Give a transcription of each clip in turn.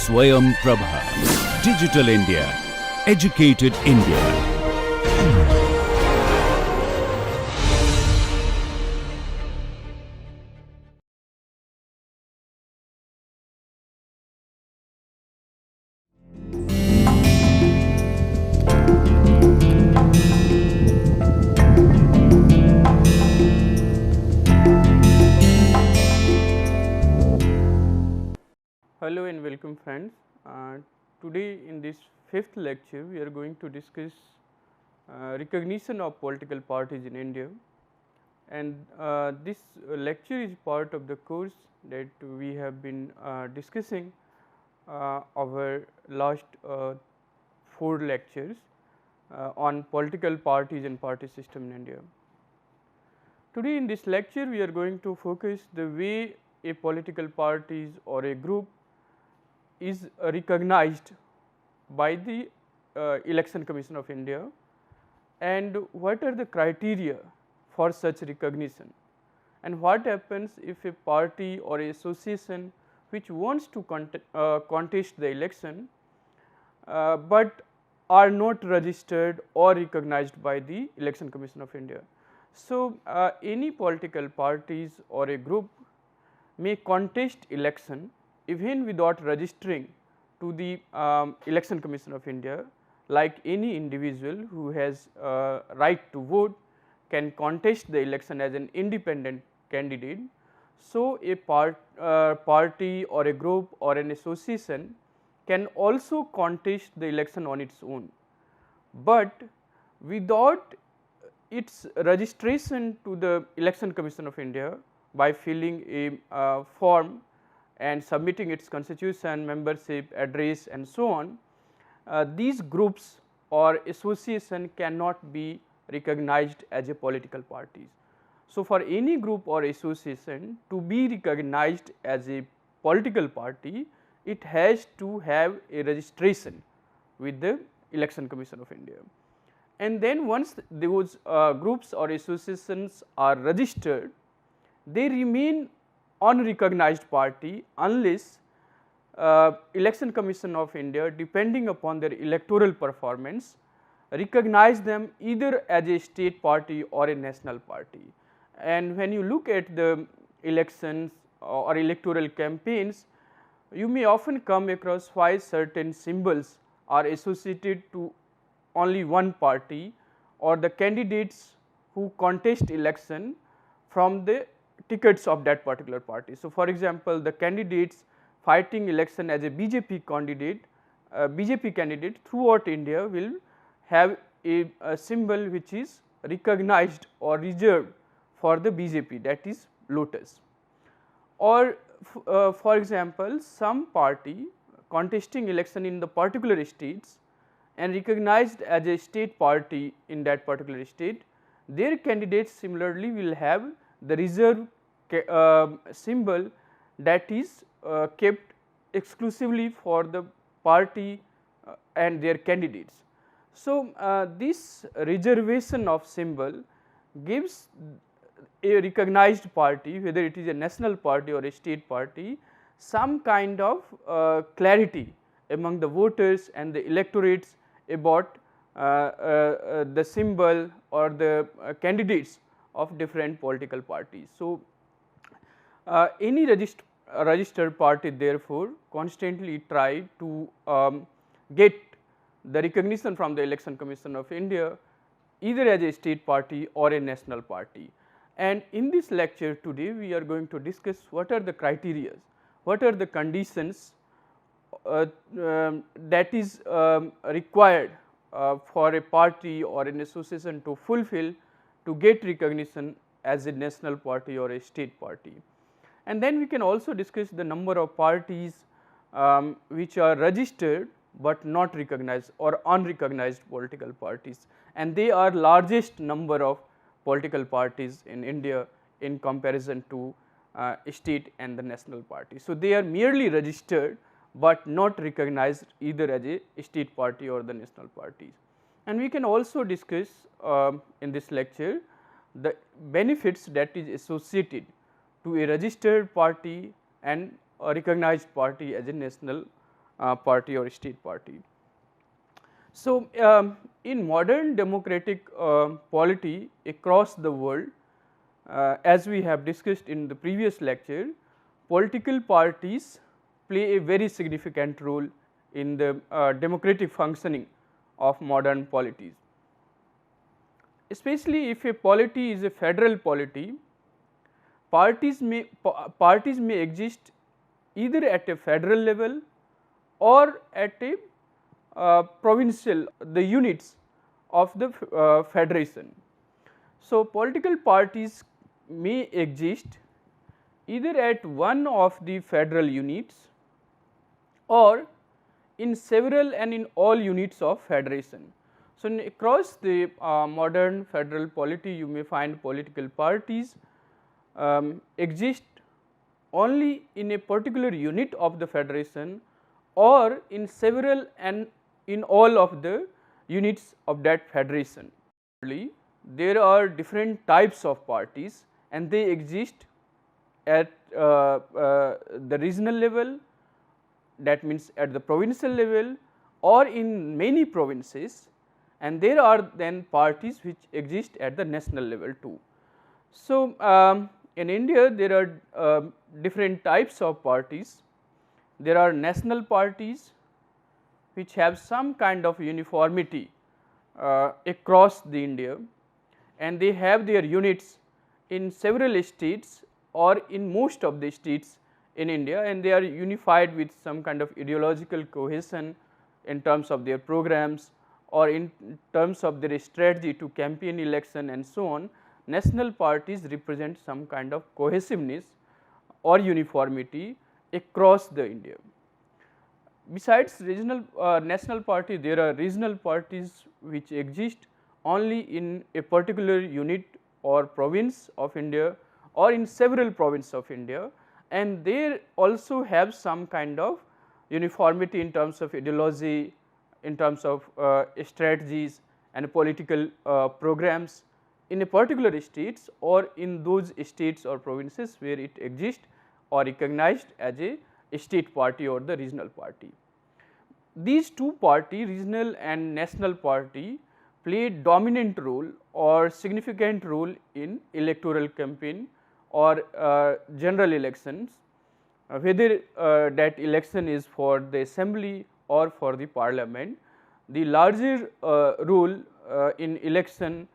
Swayam Prabha. Digital India. Educated India. Hello and welcome friends. Today in this fifth lecture we are going to discuss recognition of political parties in India, and this lecture is part of the course that we have been discussing our last 4 lectures on political parties and party system in India. Today in this lecture we are going to focus the way a political parties or a group is recognized by the Election Commission of India, and what are the criteria for such recognition, and what happens if a party or a association which wants to contest the election but are not registered or recognized by the Election Commission of India. So, any political parties or a group may contest election even without registering to the Election Commission of India, like any individual who has right to vote can contest the election as an independent candidate. So, a party or a group or an association can also contest the election on its own, but without its registration to the Election Commission of India by filling a form and submitting its constitution, membership, address and so on, these groups or association cannot be recognized as a political parties. So, for any group or association to be recognized as a political party, it has to have a registration with the Election Commission of India. And then once those groups or associations are registered, they remain unrecognized party unless Election Commission of India, depending upon their electoral performance, recognize them either as a state party or a national party. And when you look at the elections or electoral campaigns, you may often come across why certain symbols are associated to only one party or the candidates who contest election from the tickets of that particular party. So, for example, the candidates fighting election as a BJP candidate throughout India will have a symbol which is recognized or reserved for the BJP, that is lotus. Or for example, some party contesting election in the particular states and recognized as a state party in that particular state, their candidates similarly will have the reserve symbol that is kept exclusively for the party and their candidates. So, this reservation of symbol gives a recognized party, whether it is a national party or a state party, some kind of clarity among the voters and the electorates about the symbol or the candidates of different political parties. So, any registered party therefore constantly try to get the recognition from the Election Commission of India either as a state party or a national party. And in this lecture today we are going to discuss what are the criteria, what are the conditions that is required for a party or an association to fulfill to get recognition as a national party or a state party. And then we can also discuss the number of parties which are registered but not recognized or unrecognized political parties, and they are largest number of political parties in India in comparison to state and the national party. So, they are merely registered but not recognized either as a state party or the national parties. And we can also discuss in this lecture the benefits that is associated to a registered party and a recognized party as a national party or state party. So, in modern democratic polity across the world, as we have discussed in the previous lecture, political parties play a very significant role in the democratic functioning of modern polities. Especially if a polity is a federal polity, parties may exist either at a federal level or at a provincial, the units of the federation. So, political parties may exist either at one of the federal units or in several and in all units of federation. So, across the modern federal polity, you may find political parties exist only in a particular unit of the federation or in several and in all of the units of that federation. There are different types of parties and they exist at the regional level, that means at the provincial level or in many provinces, and there are then parties which exist at the national level too. So, in India there are different types of parties. There are national parties which have some kind of uniformity across the India, and they have their units in several states or in most of the states in India, and they are unified with some kind of ideological cohesion in terms of their programs or in terms of their strategy to campaign election and so on. National parties represent some kind of cohesiveness or uniformity across the India. Besides regional national party, there are regional parties which exist only in a particular unit or province of India or in several provinces of India, and they also have some kind of uniformity in terms of ideology, in terms of strategies and political programs in a particular states or in those states or provinces where it exists or recognized as a state party or the regional party. These two parties, regional and national party, play dominant role or significant role in electoral campaign or general elections, whether that election is for the assembly or for the parliament. The larger role in election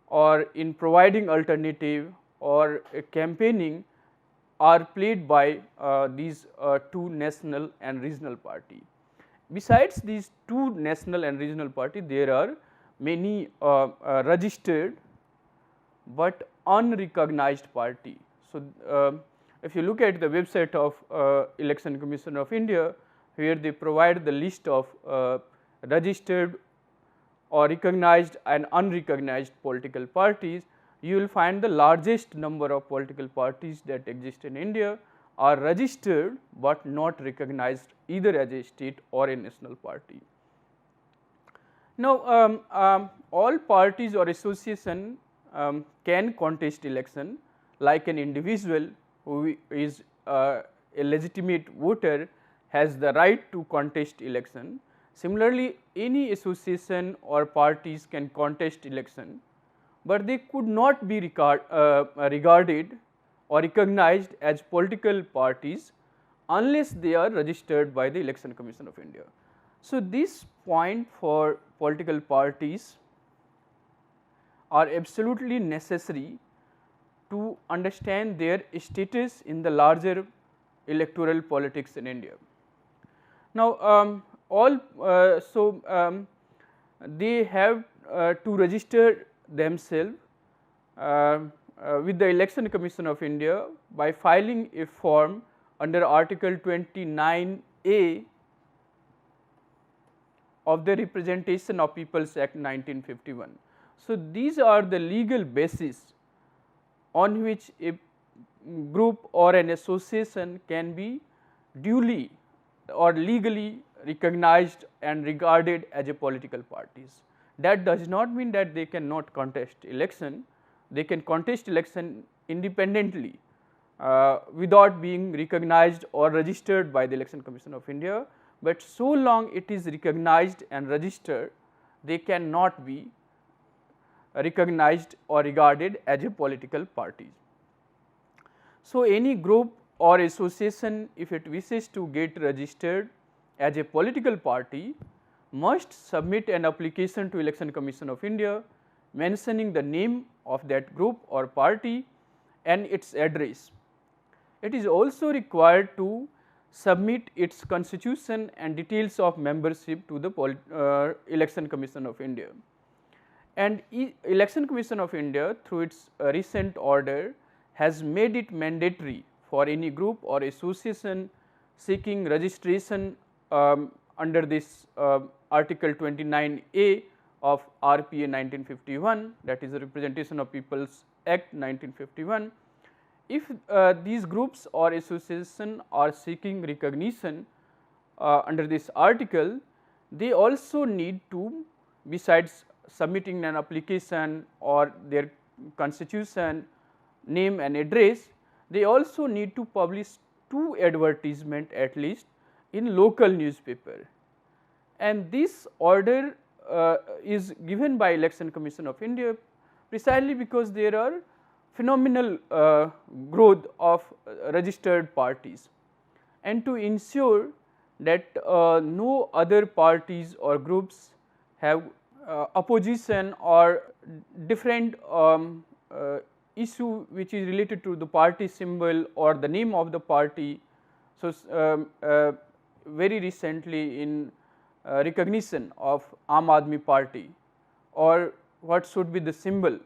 or in providing alternative or campaigning are played by these two national and regional party. Besides these two national and regional party, there are many registered but unrecognized party. So, if you look at the website of Election Commission of India, where they provide the list of registered or recognized and unrecognized political parties, you will find the largest number of political parties that exist in India are registered but not recognized either as a state or a national party. Now, all parties or association can contest election, like an individual who is a legitimate voter has the right to contest election. Similarly, any association or parties can contest election, but they could not be regarded or recognized as political parties unless they are registered by the Election Commission of India. So, this point for political parties are absolutely necessary to understand their status in the larger electoral politics in India. Now, they have to register themselves with the Election Commission of India by filing a form under Article 29A of the Representation of Peoples Act 1951. So, these are the legal basis on which a group or an association can be duly or legally recognized and regarded as a political parties. That does not mean that they cannot contest election. They can contest election independently without being recognized or registered by the Election Commission of India, but so long it is recognized and registered, they cannot be recognized or regarded as a political party. So, any group or association, if it wishes to get registered as a political party, must submit an application to Election Commission of India mentioning the name of that group or party and its address. It is also required to submit its constitution and details of membership to the Election Commission of India. And Election Commission of India, through its recent order, has made it mandatory for any group or association seeking registration under this Article 29A of RPA 1951, that is the Representation of People's Act 1951. If these groups or association are seeking recognition under this article, they also need to, besides submitting an application or their constitution, name and address, they also need to publish 2 advertisements at least in local newspaper. And this order is given by Election Commission of India precisely because there are phenomenal growth of registered parties, and to ensure that no other parties or groups have opposition or different issue which is related to the party symbol or the name of the party. So, very recently in recognition of Aam Aadmi Party, or what should be the symbol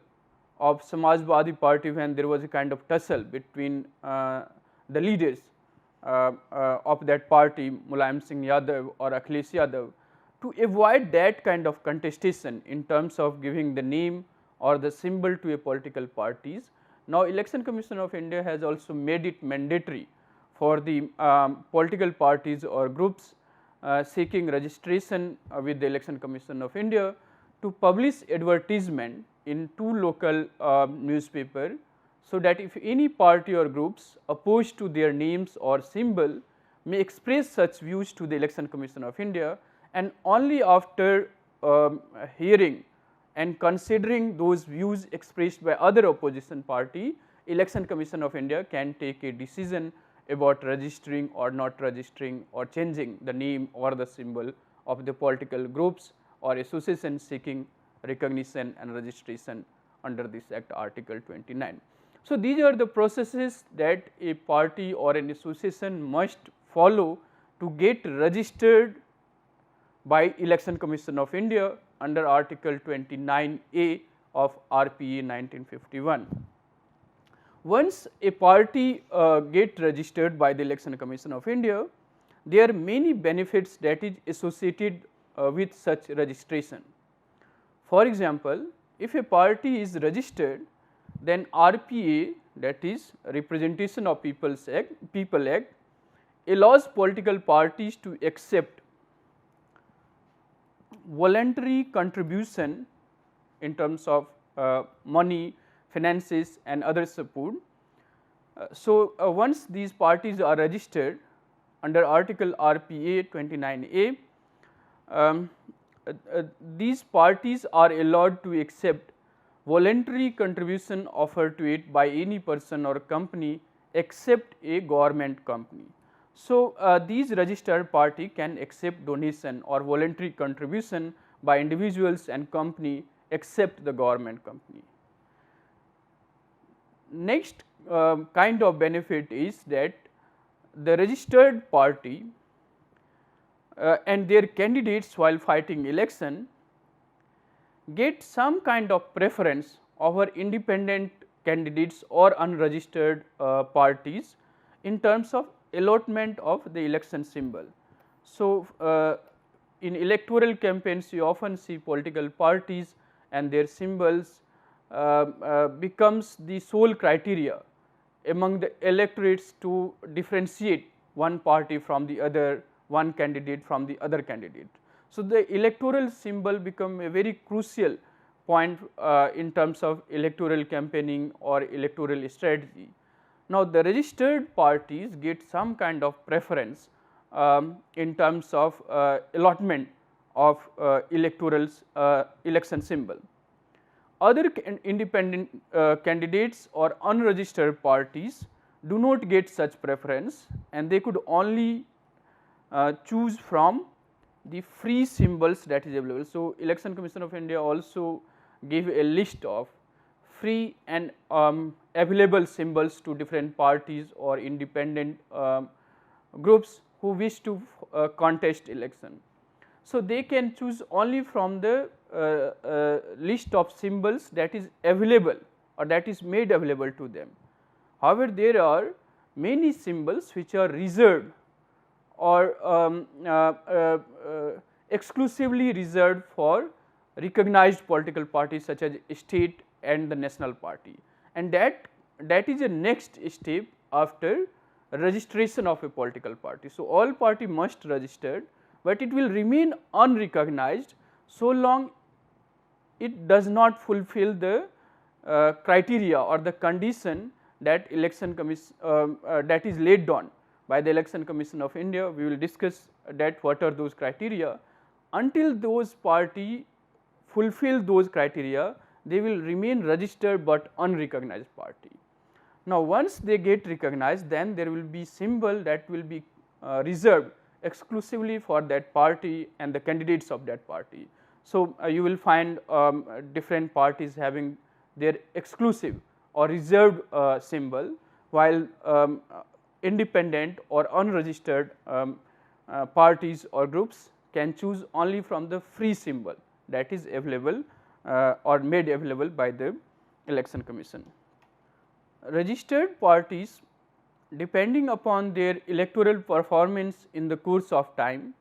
of Samajwadi Party, when there was a kind of tussle between the leaders of that party, Mulayam Singh Yadav or Akhilesh Yadav, to avoid that kind of contestation in terms of giving the name or the symbol to a political parties. Now, Election Commission of India has also made it mandatory for the political parties or groups seeking registration with the Election Commission of India to publish advertisement in 2 local newspaper, so that if any party or groups opposed to their names or symbol may express such views to the Election Commission of India, and only after hearing and considering those views expressed by other opposition party, Election Commission of India can take a decision about registering or not registering or changing the name or the symbol of the political groups or associations seeking recognition and registration under this Act Article 29. So, these are the processes that a party or an association must follow to get registered by Election Commission of India under Article 29A of RPA 1951. Once a party get registered by the Election Commission of India, there are many benefits that is associated with such registration. For example, if a party is registered, then RPA, that is Representation of People's Act, People Act, allows political parties to accept voluntary contribution in terms of money, finances and other support. So, once these parties are registered under Article RPA 29A, these parties are allowed to accept voluntary contribution offered to it by any person or company except a government company. So, these registered party can accept donation or voluntary contribution by individuals and company except the government company. Next kind of benefit is that the registered party and their candidates while fighting election get some kind of preference over independent candidates or unregistered parties in terms of allotment of the election symbol. So, in electoral campaigns you often see political parties and their symbols becomes the sole criteria among the electorates to differentiate one party from the other, one candidate from the other candidate. So, the electoral symbol become a very crucial point in terms of electoral campaigning or electoral strategy. Now, the registered parties get some kind of preference in terms of allotment of electoral election symbol. Other independent candidates or unregistered parties do not get such preference, and they could only choose from the free symbols that is available. So, Election Commission of India also gave a list of free and available symbols to different parties or independent groups who wish to contest election. So, they can choose only from the list of symbols that is available or that is made available to them. However, there are many symbols which are reserved or exclusively reserved for recognized political parties such as state and the national party, and that is a next step after registration of a political party. So, all party must register, but it will remain unrecognized so long it does not fulfill the criteria or the condition that election commission that is laid down by the Election Commission of India. We will discuss that what are those criteria. Until those party fulfill those criteria, they will remain registered but unrecognized party. Now, once they get recognized, then there will be symbol that will be reserved exclusively for that party and the candidates of that party. So, you will find different parties having their exclusive or reserved symbol, while independent or unregistered parties or groups can choose only from the free symbol that is available or made available by the Election Commission. Registered parties, depending upon their electoral performance in the course of time,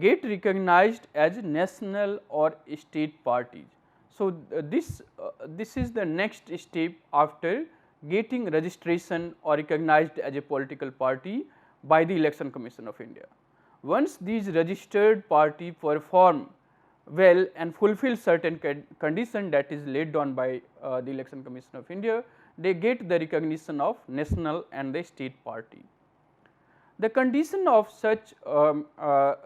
get recognized as national or state parties. So, this is the next step after getting registration or recognized as a political party by the Election Commission of India. Once these registered party perform well and fulfill certain condition that is laid down by the Election Commission of India, they get the recognition of national and the state party. The condition of such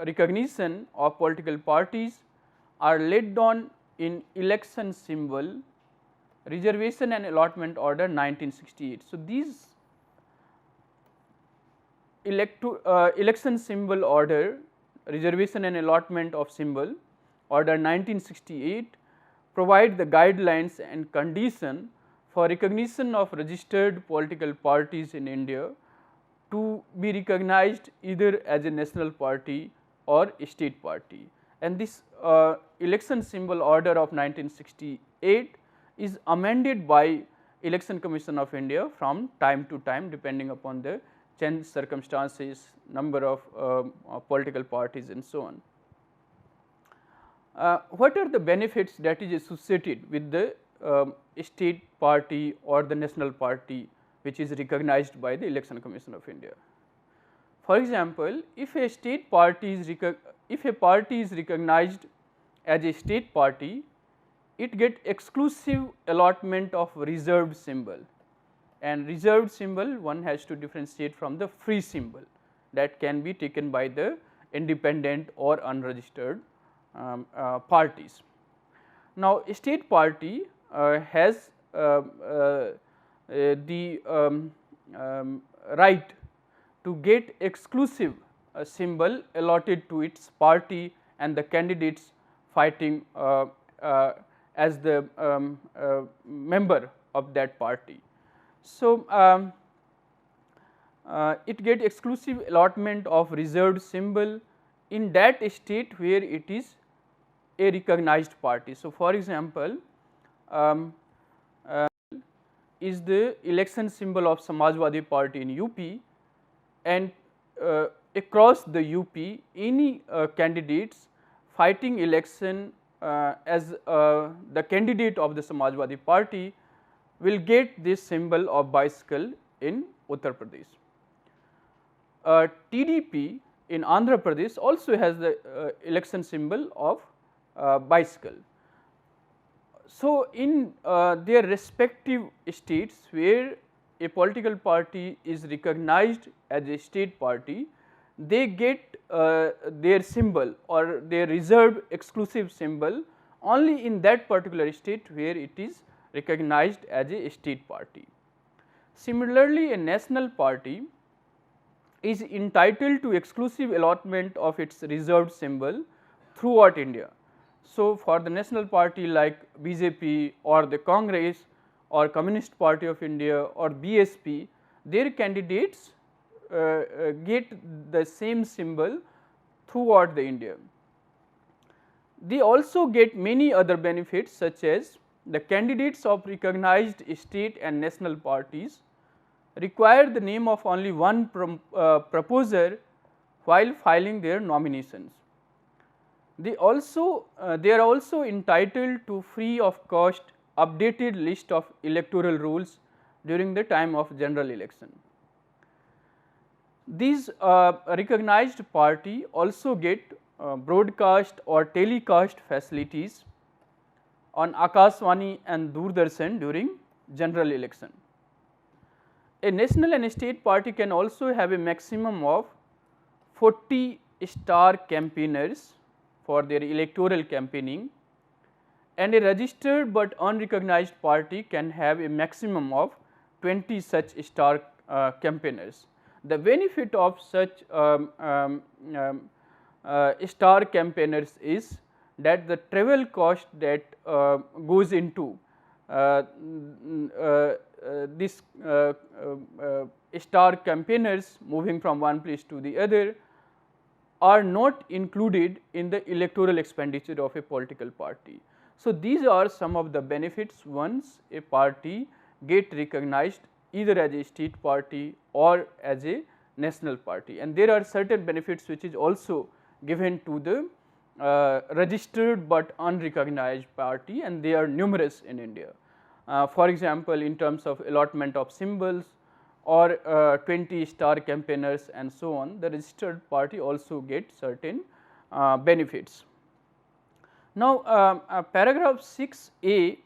recognition of political parties are laid down in Election Symbol Reservation and Allotment Order 1968. So, these Election Symbol Order Reservation and Allotment of Symbol Order 1968 provide the guidelines and condition for recognition of registered political parties in India to be recognized either as a national party or a state party. And this Election Symbol Order of 1968 is amended by Election Commission of India from time to time depending upon the changed circumstances, number of political parties and so on. What are the benefits that is associated with the state party or the national party which is recognized by the Election Commission of India? For example, if a state party is recognized as a state party, it get exclusive allotment of reserved symbol, and reserved symbol one has to differentiate from the free symbol that can be taken by the independent or unregistered parties. Now, a state party has the right to get exclusive symbol allotted to its party and the candidates fighting as the member of that party. So, it get exclusive allotment of reserved symbol in that state where it is a recognized party. So, for example, is the election symbol of Samajwadi Party in UP, and across the UP any candidates fighting election as the candidate of the Samajwadi Party will get this symbol of bicycle in Uttar Pradesh. TDP in Andhra Pradesh also has the election symbol of bicycle. So, in their respective states where a political party is recognized as a state party, they get their symbol or their reserved exclusive symbol only in that particular state where it is recognized as a state party. Similarly, a national party is entitled to exclusive allotment of its reserved symbol throughout India. So, for the national party like BJP or the Congress or Communist Party of India or BSP, their candidates get the same symbol throughout the India. They also get many other benefits, such as the candidates of recognized state and national parties require the name of only one proposer while filing their nominations. They are also entitled to free of cost updated list of electoral rules during the time of general election. These recognized party also get broadcast or telecast facilities on Akashvani and Doordarshan during general election. A national and state party can also have a maximum of 40 star campaigners for their electoral campaigning, and a registered but unrecognized party can have a maximum of 20 such star campaigners. The benefit of such star campaigners is that the travel cost that goes into this star campaigners moving from one place to the other are not included in the electoral expenditure of a political party. So, these are some of the benefits once a party get recognized either as a state party or as a national party, and there are certain benefits which is also given to the registered but unrecognized party, and they are numerous in India. For example, in terms of allotment of symbols or 20 star campaigners and so on, the registered party also gets certain benefits. Now, paragraph 6A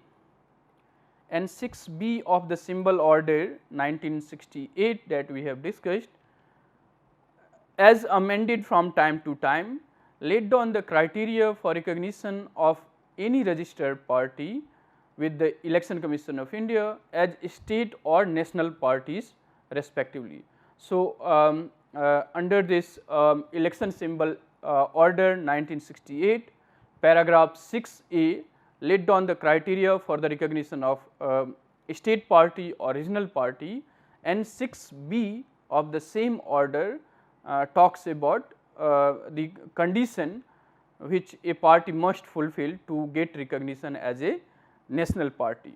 and 6B of the symbol order 1968 that we have discussed, as amended from time to time, laid down the criteria for recognition of any registered party with the Election Commission of India as state or national parties respectively. So, under this election symbol order 1968, paragraph 6A laid down the criteria for the recognition of state party or regional party, and 6B of the same order talks about the condition which a party must fulfill to get recognition as a national party.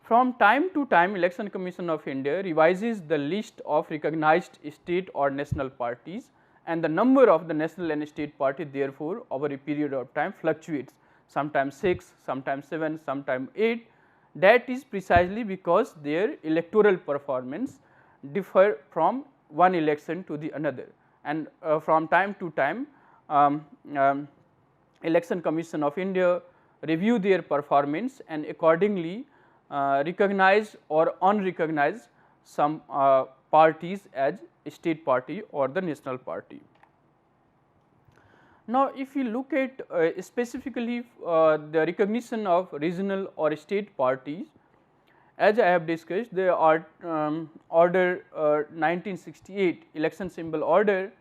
From time to time, Election Commission of India revises the list of recognized state or national parties, and the number of the national and state party therefore over a period of time fluctuates, sometimes 6, sometimes 7, sometimes 8. That is precisely because their electoral performance differ from one election to the another, and from time to time Election Commission of India review their performance and accordingly recognize or unrecognize some parties as state party or the national party. Now, if you look at specifically the recognition of regional or state parties, as I have discussed, there are order 1968 election symbol order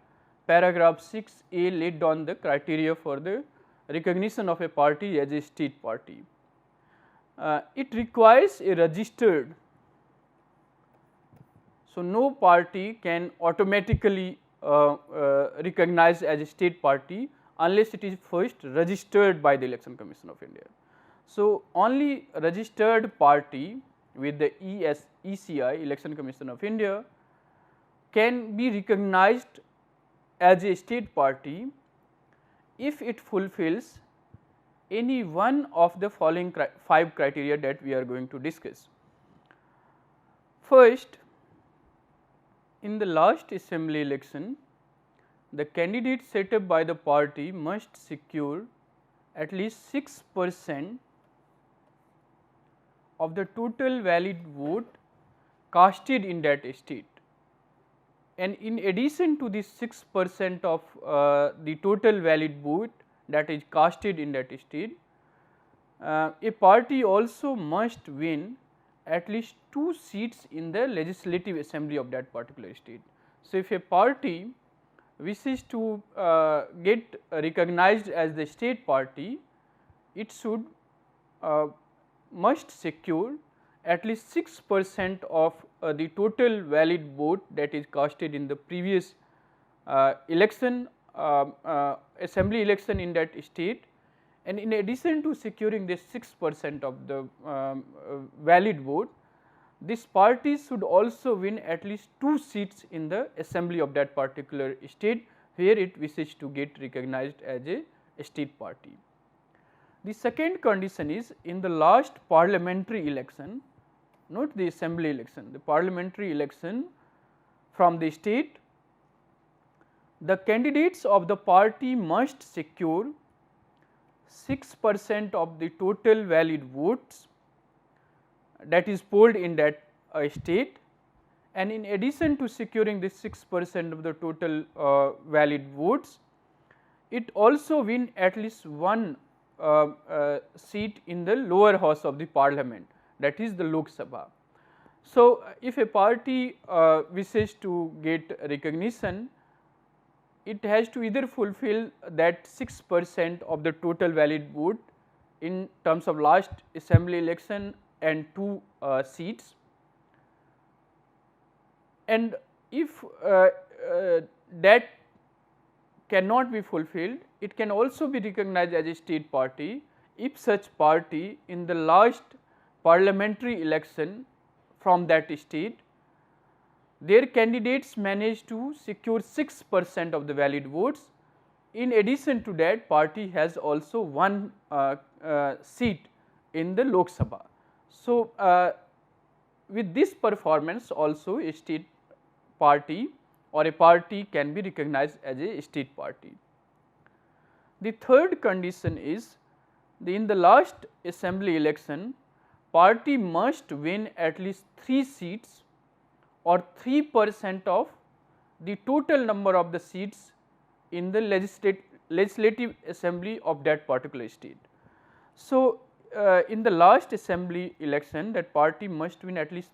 paragraph 6A laid down the criteria for the recognition of a party as a state party. It requires a registered, so no party can automatically recognized as a state party unless it is first registered by the Election Commission of India. So, only registered party with the ECI, Election Commission of India, can be recognized as a state party if it fulfills any one of the following 5 criteria that we are going to discuss. First, in the last assembly election, the candidate set up by the party must secure at least 6% of the total valid vote casted in that state. and in addition to this 6% of the total valid vote that is casted in that state, a party also must win at least 2 seats in the legislative assembly of that particular state. So, if a party wishes to get recognized as the state party, it should must secure at least 6% of the total valid vote that is casted in the previous election, assembly election in that state, and in addition to securing this 6% of the valid vote, this party should also win at least 2 seats in the assembly of that particular state where it wishes to get recognized as a state party. The second condition is in the last parliamentary election, not the assembly election, the parliamentary election from the state, the candidates of the party must secure 6% of the total valid votes that is polled in that state, and in addition to securing this 6% of the total valid votes, it also win at least one seat in the lower house of the parliament, that is the Lok Sabha. So, if a party wishes to get recognition, it has to either fulfill that 6% of the total valid vote in terms of last assembly election and 2 seats, and if that cannot be fulfilled, it can also be recognized as a state party if such party in the last parliamentary election from that state, their candidates managed to secure 6% of the valid votes. In addition to that, party has also one seat in the Lok Sabha. So, with this performance also a state party or a party can be recognized as a state party. The third condition is in the last assembly election, party must win at least 3 seats or 3% of the total number of the seats in the legislative assembly of that particular state. So, in the last assembly election, that party must win at least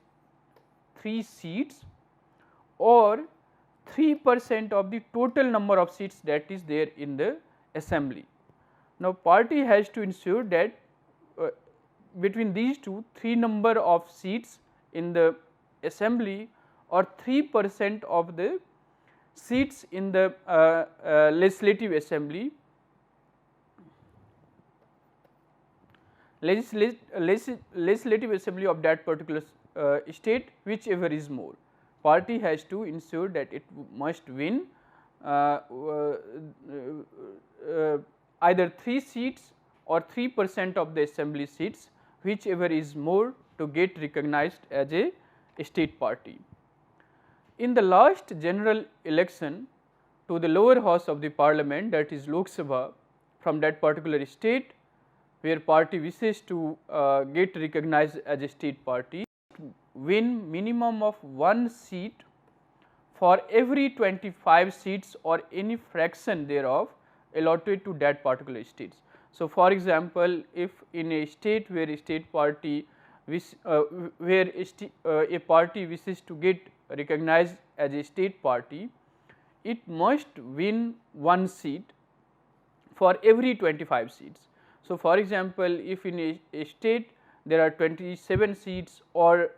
3 seats or 3% of the total number of seats that is there in the assembly. Now, party has to ensure that between these two, 3 number of seats in the assembly or 3% of the seats in the legislative assembly, legislative assembly of that particular state, whichever is more. Party has to ensure that it must win either 3 seats or 3% of the assembly seats, whichever is more, to get recognized as a state party. In the last general election to the lower house of the parliament, that is Lok Sabha, from that particular state where party wishes to get recognized as a state party, win minimum of 1 seat for every 25 seats or any fraction thereof allotted to that particular states. So, for example, if in a state where a state party where a party wishes to get recognized as a state party, it must win 1 seat for every 25 seats. So, for example, if in a state there are 27 seats or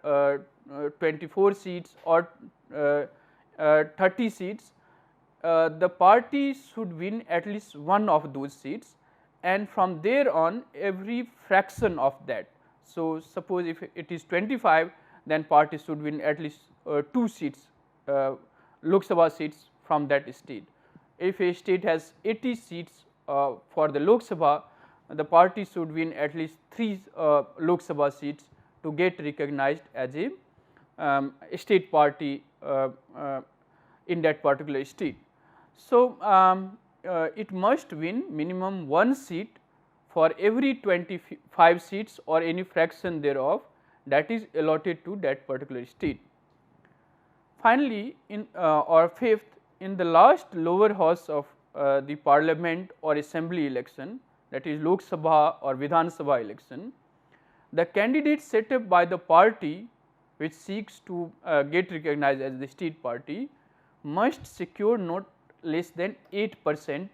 24 seats or 30 seats, the party should win at least one of those seats, and from there on every fraction of that. So, suppose if it is 25, then party should win at least 2 seats, Lok Sabha seats from that state. If a state has 80 seats for the Lok Sabha, the party should win at least 3 Lok Sabha seats to get recognized as a state party in that particular state. So, it must win minimum 1 seat for every 25 seats or any fraction thereof that is allotted to that particular state. Finally, in or fifth, in the last lower house of the parliament or assembly election, that is Lok Sabha or Vidhan Sabha election, the candidate set up by the party which seeks to get recognized as the state party must secure not less than 8%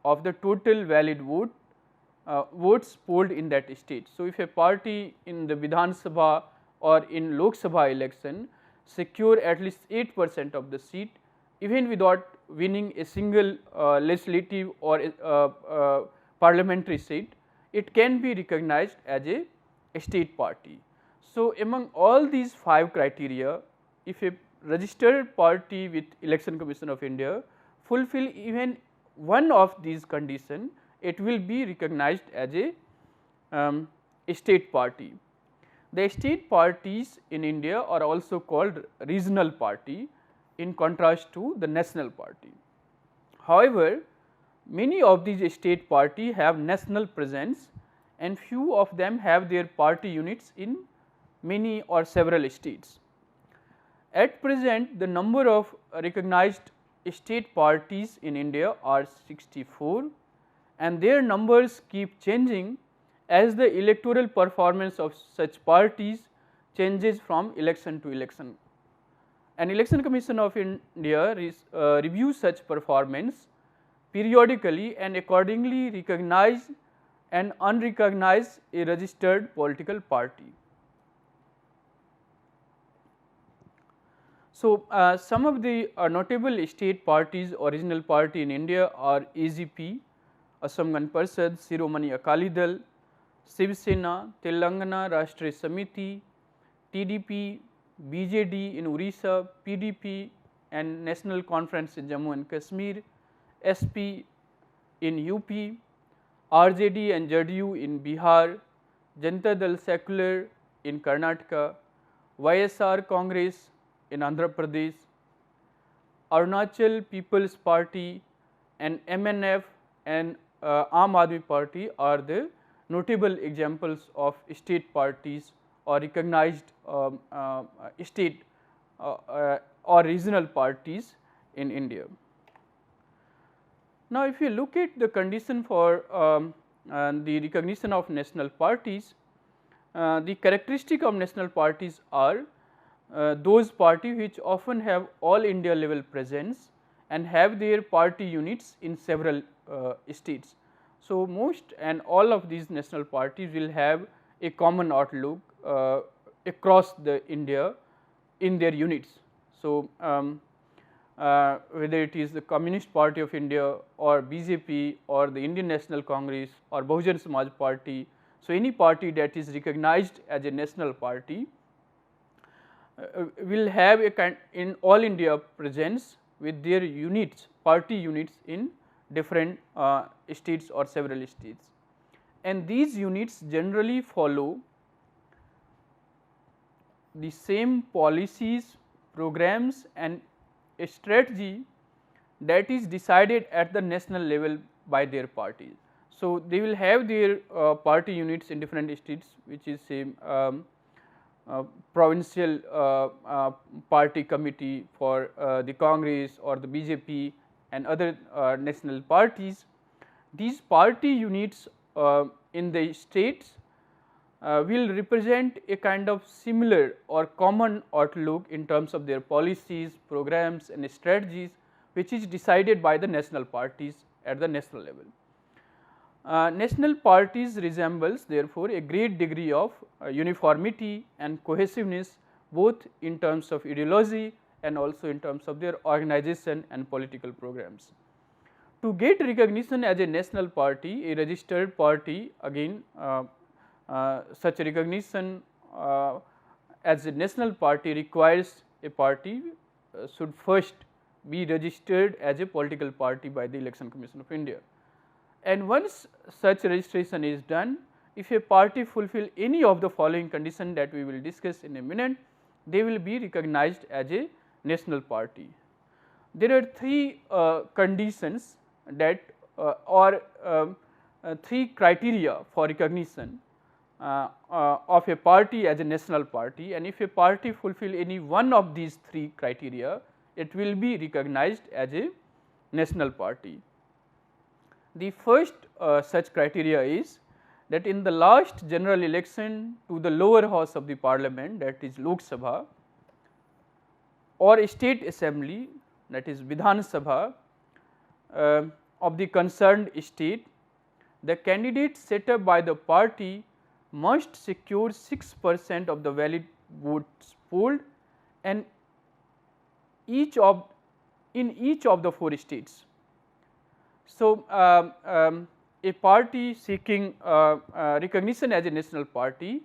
of the total valid votes polled in that state. So, if a party in the Vidhan Sabha or in Lok Sabha election secure at least 8% of the seat, even without winning a single legislative or parliamentary seat, it can be recognized as a state party. So, among all these 5 criteria, if a registered party with Election Commission of India fulfill even one of these conditions, it will be recognized as a state party. The state parties in India are also called regional party in contrast to the national party. However, many of these state party have national presence and few of them have their party units in many or several states. At present, the number of recognized state parties in India are 64 and their numbers keep changing as the electoral performance of such parties changes from election to election. An Election Commission of India reviews such performance periodically and accordingly recognize and unrecognize a registered political party. So, some of the notable state parties or regional party in India are AGP, Assam Gan Parishad, Shiromani Akali Dal, Shiv Sena, Telangana Rashtriya Samiti, TDP, BJD in Orissa, PDP and National Conference in Jammu and Kashmir, SP in UP, RJD and JDU in Bihar, Janata Dal Secular in Karnataka, YSR Congress in Andhra Pradesh, Arunachal People's Party and MNF and Aam Aadmi Party are the notable examples of state parties or recognized state or regional parties in India. Now, if you look at the condition for the recognition of national parties, the characteristic of national parties are those parties which often have all India level presence and have their party units in several states. So, most and all of these national parties will have a common outlook across the India in their units. So, whether it is the Communist Party of India or BJP or the Indian National Congress or Bahujan Samaj Party. So, any party that is recognized as a national party will have a kind in all India presence with their units, party units in different states or several states. And these units generally follow the same policies, programs and a strategy that is decided at the national level by their parties. So, they will have their party units in different states, which is same provincial party committee for the Congress or the BJP and other national parties. These party units in the states will represent a kind of similar or common outlook in terms of their policies, programs and strategies, which is decided by the national parties at the national level. National parties resembles therefore a great degree of uniformity and cohesiveness both in terms of ideology and also in terms of their organization and political programs. To get recognition as a national party, a registered party again such a recognition as a national party requires a party should first be registered as a political party by the Election Commission of India. And once such registration is done, if a party fulfill any of the following conditions that we will discuss in a minute, they will be recognized as a national party. There are 3 conditions that or 3 criteria for recognition. of a party as a national party, and if a party fulfill any one of these three criteria, it will be recognized as a national party. The first such criteria is that in the last general election to the lower house of the parliament, that is Lok Sabha, or state assembly, that is Vidhan Sabha of the concerned state, the candidate set up by the party must secure 6% of the valid votes polled and in each of the 4 states. So, a party seeking recognition as a national party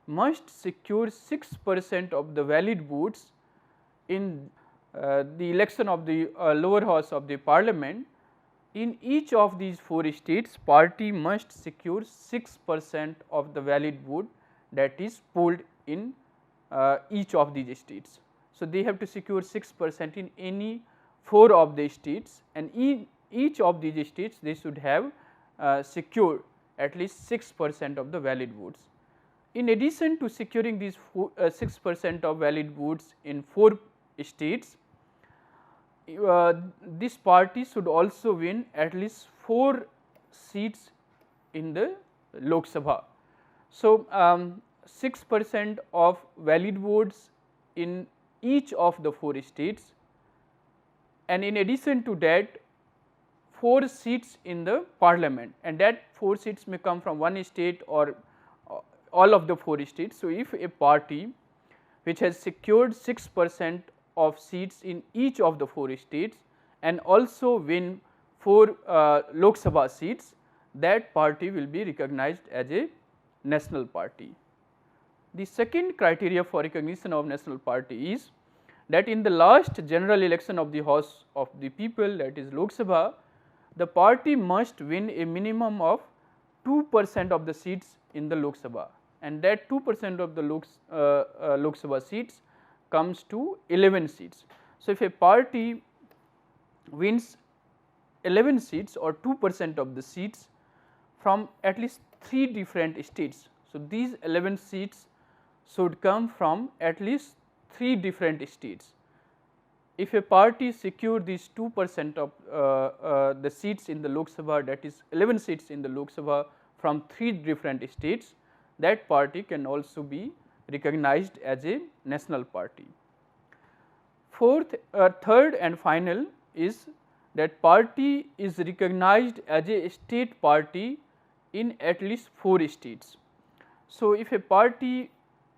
must secure 6% of the valid votes in the election of the lower house of the parliament. In each of these 4 states, party must secure 6% of the valid vote that is polled in each of these states. So, they have to secure 6% in any 4 of the states, and in each of these states they should have secured at least 6% of the valid votes. In addition to securing these 6% of valid votes in 4 states, this party should also win at least 4 seats in the Lok Sabha. So, 6% of valid votes in each of the 4 states, and in addition to that 4 seats in the parliament, and that 4 seats may come from one state or all of the 4 states. So, if a party which has secured 6% of seats in each of the 4 states and also win 4 Lok Sabha seats, that party will be recognized as a national party. The second criteria for recognition of national party is that in the last general election of the House of the People, that is Lok Sabha, the party must win a minimum of 2% of the seats in the Lok Sabha, and that 2% of the Lok Sabha seats comes to 11 seats. So, if a party wins 11 seats or 2% of the seats from at least 3 different states, so these 11 seats should come from at least 3 different states. If a party secure these 2% of the seats in the Lok Sabha, that is 11 seats in the Lok Sabha from 3 different states, that party can also be recognized as a national party. Third and final is that party is recognized as a state party in at least 4 states. So, if a party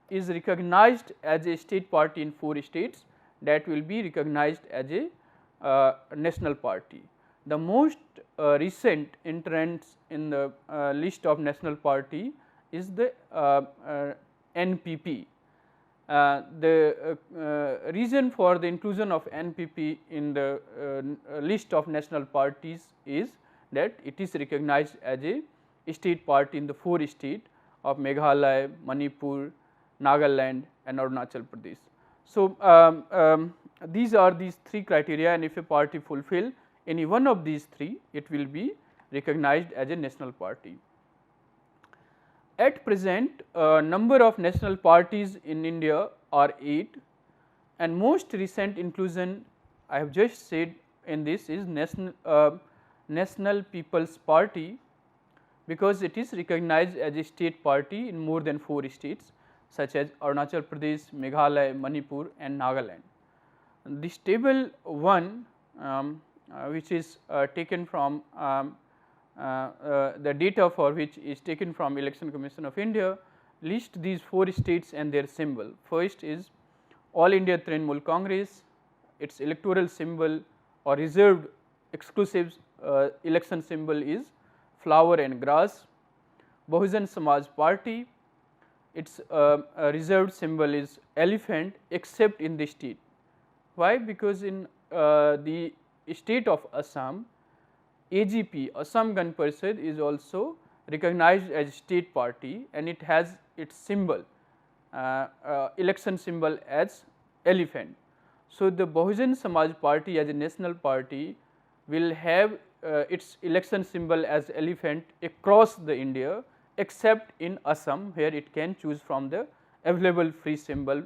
is recognized as a state party in 4 states, that will be recognized as a national party. The most recent entrance in the list of national party is the NPP. The reason for the inclusion of NPP in the list of national parties is that it is recognized as a state party in the 4 states of Meghalaya, Manipur, Nagaland and Arunachal Pradesh. So, these are these 3 criteria, and if a party fulfill any one of these 3, it will be recognized as a national party. At present, number of national parties in India are 8, and most recent inclusion I have just said in this is National People's Party, because it is recognized as a state party in more than 4 states such as Arunachal Pradesh, Meghalaya, Manipur and Nagaland. This table 1 which is taken from the data for which is taken from Election Commission of India, list these 4 states and their symbol. First is All India Trinamool Congress, its electoral symbol or reserved exclusive election symbol is flower and grass. Bahujan Samaj Party, its reserved symbol is elephant except in the state. Why? Because in the state of Assam, AGP, Assam Gan Parishad is also recognized as state party, and it has its symbol, election symbol as elephant. So, the Bahujan Samaj Party as a national party will have its election symbol as elephant across the India except in Assam, where it can choose from the available free symbol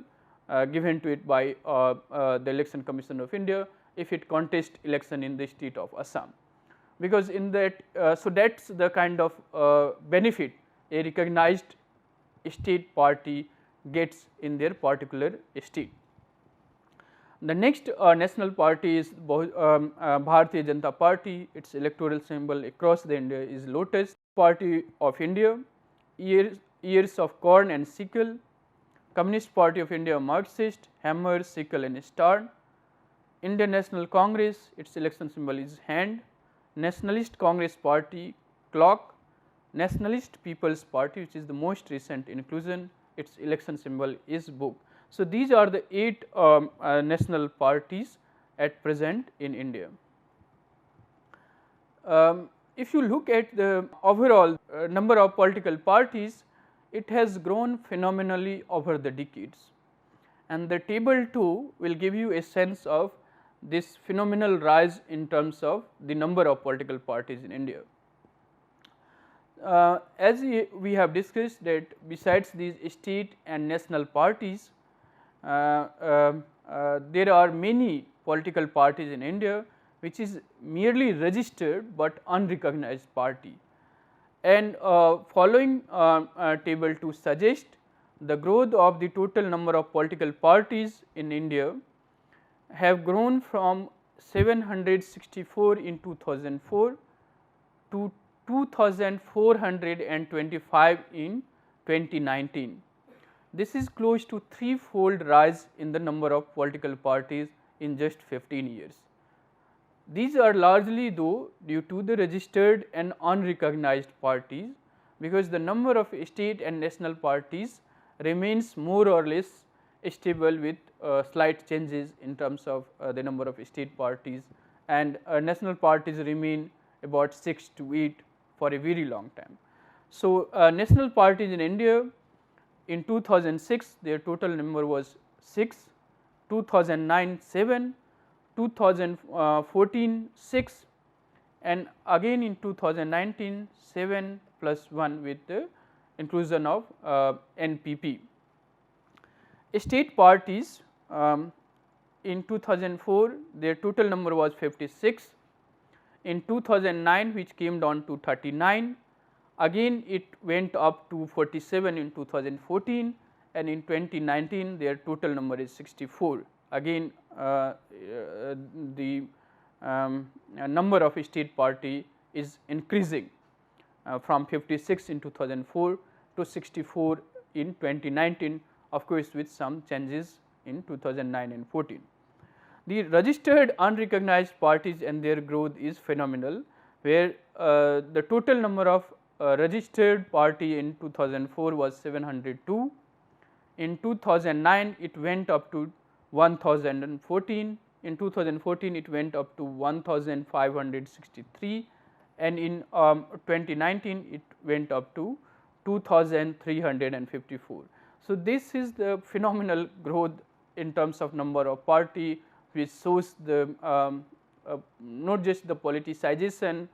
given to it by the Election Commission of India if it contests election in the state of Assam. Because in that, so that is the kind of benefit a recognized state party gets in their particular state. The next national party is Bharatiya Janata Party. Its electoral symbol across the India is lotus. Party of India, ears of corn and sickle. Communist Party of India, Marxist, hammer, sickle and star. Indian National Congress, its election symbol is hand. Nationalist Congress Party, clock. Nationalist People's Party, which is the most recent inclusion, its election symbol is book. So, these are the 8 national parties at present in India. If you look at the overall number of political parties, it has grown phenomenally over the decades, and the table 2 will give you a sense of this phenomenal rise in terms of the number of political parties in India. As we have discussed that besides these state and national parties, there are many political parties in India which is merely registered but unrecognized party. And following table 2 suggest the growth of the total number of political parties in India have grown from 764 in 2004 to 2425 in 2019. This is close to 3-fold rise in the number of political parties in just 15 years. These are largely though due to the registered and unrecognized parties, because the number of state and national parties remains more or less stable with slight changes in terms of the number of state parties, and national parties remain about 6 to 8 for a very long time. So, national parties in India in 2006 their total number was 6, 2009 7, 2014 6, and again in 2019 7 plus 1 with the inclusion of NPP. State parties in 2004 their total number was 56, in 2009 which came down to 39, again it went up to 47 in 2014, and in 2019 their total number is 64. Again the number of state party is increasing from 56 in 2004 to 64 in 2019, of course with some changes in 2009 and 14. The registered unrecognized parties and their growth is phenomenal, where the total number of registered party in 2004 was 702, in 2009 it went up to 1014, in 2014 it went up to 1563, and in 2019 it went up to 2354. So, this is the phenomenal growth in terms of number of party, which shows the not just the politicization,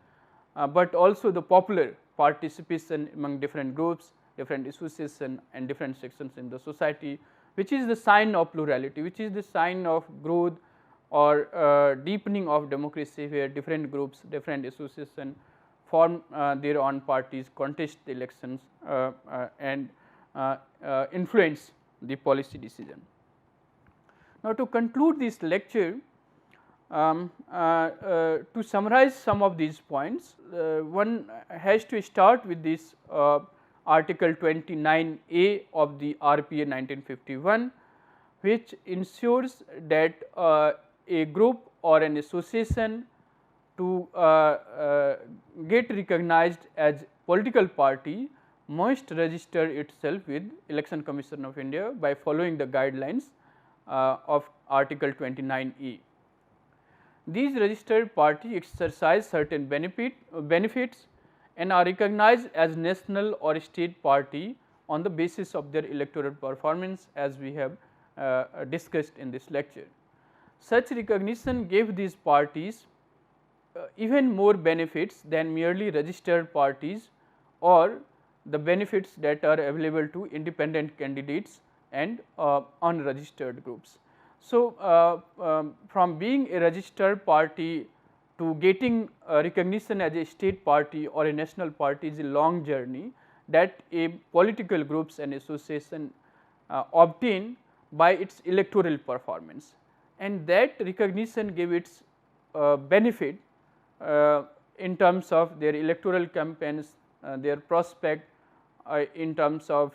but also the popular participation among different groups, different associations and different sections in the society, which is the sign of plurality, which is the sign of growth or deepening of democracy, where different groups, different associations form their own parties, contest the elections and influence the policy decision. Now, to conclude this lecture, to summarize some of these points, one has to start with this article 29A of the RPA 1951, which ensures that a group or an association to get recognized as political party must register itself with Election Commission of India by following the guidelines of article 29E. These registered parties exercise certain benefits and are recognized as national or state party on the basis of their electoral performance, as we have discussed in this lecture. Such recognition gave these parties even more benefits than merely registered parties, or the benefits that are available to independent candidates and unregistered groups. So, from being a registered party to getting recognition as a state party or a national party is a long journey that a political groups and association obtain by its electoral performance, and that recognition gave its benefit in terms of their electoral campaigns, their prospect in terms of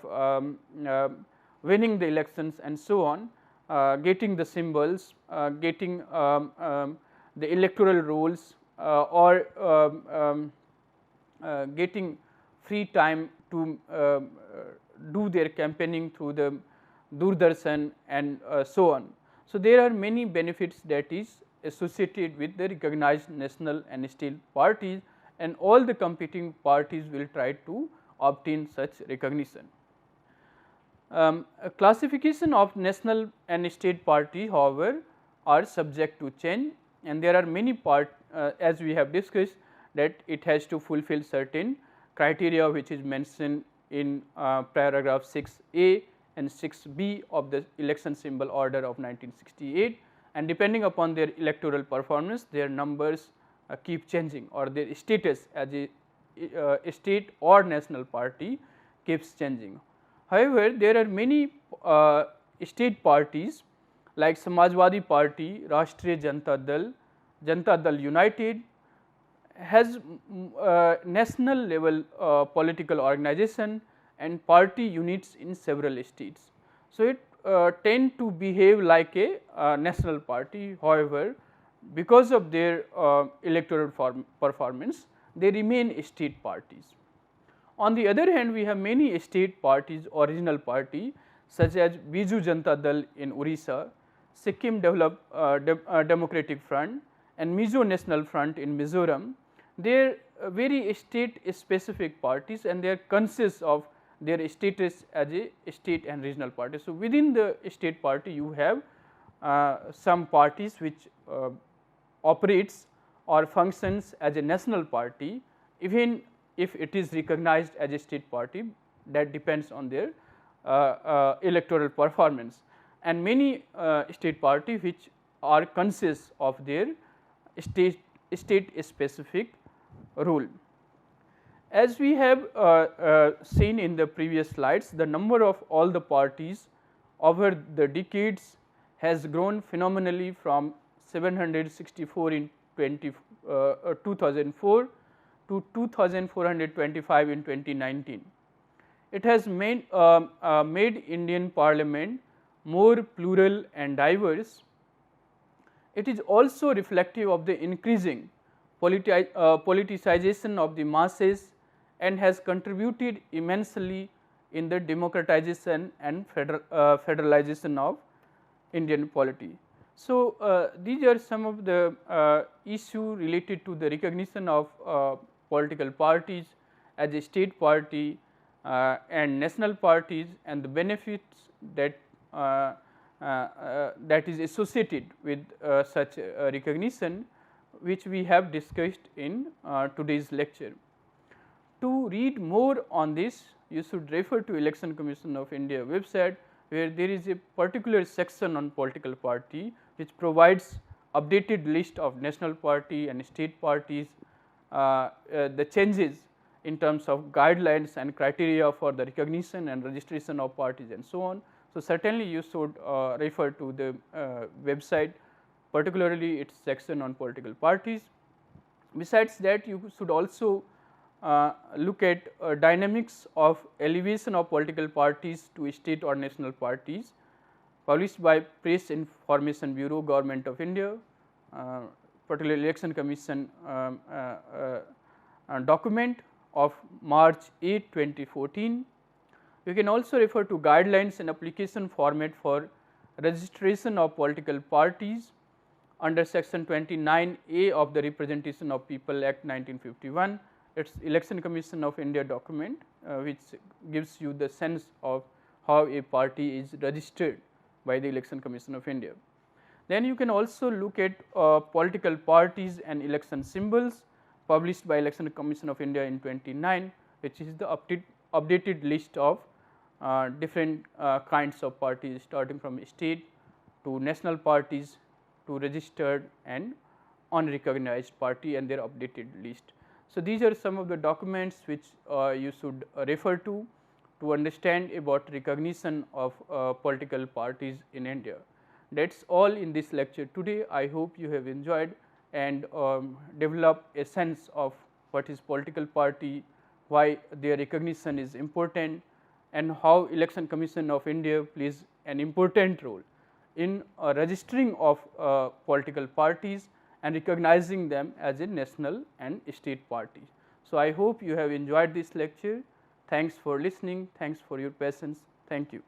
winning the elections and so on, getting the symbols, getting the electoral rolls, or getting free time to do their campaigning through the Doordarshan and so on. So, there are many benefits that is associated with the recognized national and state parties, and all the competing parties will try to obtain such recognition. A classification of national and state party, however, are subject to change, and there are many as we have discussed, that it has to fulfill certain criteria which is mentioned in paragraph 6A and 6B of the election symbol order of 1968, and depending upon their electoral performance, their numbers keep changing, or their status as a state or national party keeps changing. However, there are many state parties like Samajwadi Party, Rashtriya Janata Dal United has national level political organization and party units in several states. So, it tend to behave like a national party. However, because of their electoral performance, they remain state parties. On the other hand, we have many state parties, original party such as Biju Janata Dal in Orissa, Sikkim Democratic Front and Mizo National Front in Mizoram. They are very state specific parties, and they are conscious of their status as a state and regional party. So, within the state party you have some parties which operates or functions as a national party, even if it is recognized as a state party, that depends on their electoral performance, and many state party which are conscious of their state specific role. As we have seen in the previous slides, the number of all the parties over the decades has grown phenomenally from 764 in 2004 to 2425 in 2019. It has made Indian Parliament more plural and diverse. It is also reflective of the increasing politicization of the masses and has contributed immensely in the democratization and federalization of Indian polity. So, these are some of the issues related to the recognition of political parties as a state party and national parties, and the benefits that that is associated with such recognition, which we have discussed in today's lecture. To read more on this, you should refer to Election Commission of India website, where there is a particular section on political party which provides updated list of national party and state parties, the changes in terms of guidelines and criteria for the recognition and registration of parties and so on. So, certainly you should refer to the website, particularly its section on political parties. Besides that, you should also look at dynamics of elevation of political parties to state or national parties, published by Press Information Bureau, Government of India, particularly Election Commission document of March 8, 2014. You can also refer to guidelines and application format for registration of political parties under section 29A of the Representation of People Act 1951. It is Election Commission of India document which gives you the sense of how a party is registered by the Election Commission of India. Then you can also look at political parties and election symbols published by Election Commission of India in 29, which is the updated list of different kinds of parties, starting from state to national parties to registered and unrecognized party and their updated list. So, these are some of the documents which you should refer to understand about recognition of political parties in India. That is all in this lecture today. I hope you have enjoyed and develop a sense of what is political party, why their recognition is important, and how Election Commission of India plays an important role in registering of political parties and recognizing them as a national and state party. So, I hope you have enjoyed this lecture. Thanks for listening. Thanks for your patience. Thank you.